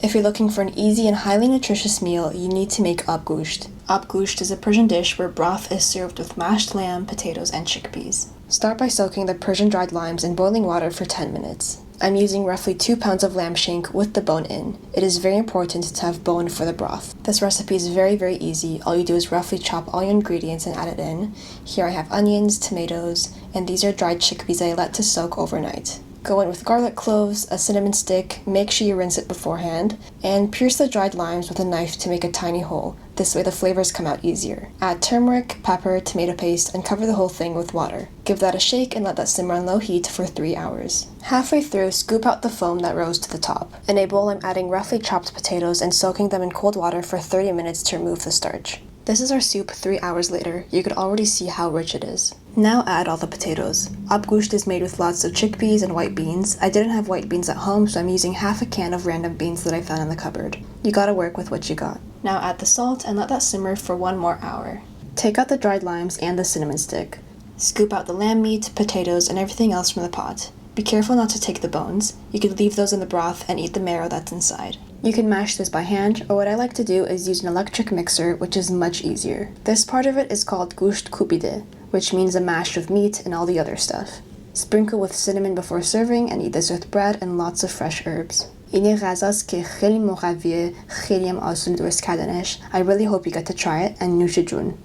If you're looking for an easy and highly nutritious meal, you need to make Abgoosht. Abgoosht is a Persian dish where broth is served with mashed lamb, potatoes, and chickpeas. Start by soaking the Persian dried limes in boiling water for 10 minutes. I'm using roughly 2 pounds of lamb shank with the bone in. It is very important to have bone for the broth. This recipe is very easy. All you do is roughly chop all your ingredients and add it in. Here I have onions, tomatoes, and these are dried chickpeas I let to soak overnight. Go in with garlic cloves, a cinnamon stick, make sure you rinse it beforehand, and pierce the dried limes with a knife to make a tiny hole. This way the flavors come out easier. Add turmeric, pepper, tomato paste, and cover the whole thing with water. Give that a shake and let that simmer on low heat for 3 hours. Halfway through, scoop out the foam that rose to the top. In a bowl, I'm adding roughly chopped potatoes and soaking them in cold water for 30 minutes to remove the starch. This is our soup 3 hours later. You could already see how rich it is. Now add all the potatoes. Abgoosht is made with lots of chickpeas and white beans. I didn't have white beans at home, so I'm using half a can of random beans that I found in the cupboard. You gotta work with what you got. Now add the salt and let that simmer for 1 more hour. Take out the dried limes and the cinnamon stick. Scoop out the lamb meat, potatoes, and everything else from the pot. Be careful not to take the bones. You could leave those in the broth and eat the marrow that's inside. You can mash this by hand, or what I like to do is use an electric mixer, which is much easier. This part of it is called goosht kupide, which means a mash of meat and all the other stuff. Sprinkle with cinnamon before serving and eat this with bread and lots of fresh herbs. این غذاست که خیلی مقویه، خیلی هم آسون درست کردنش. I really hope you get to try it and Nooshe joon.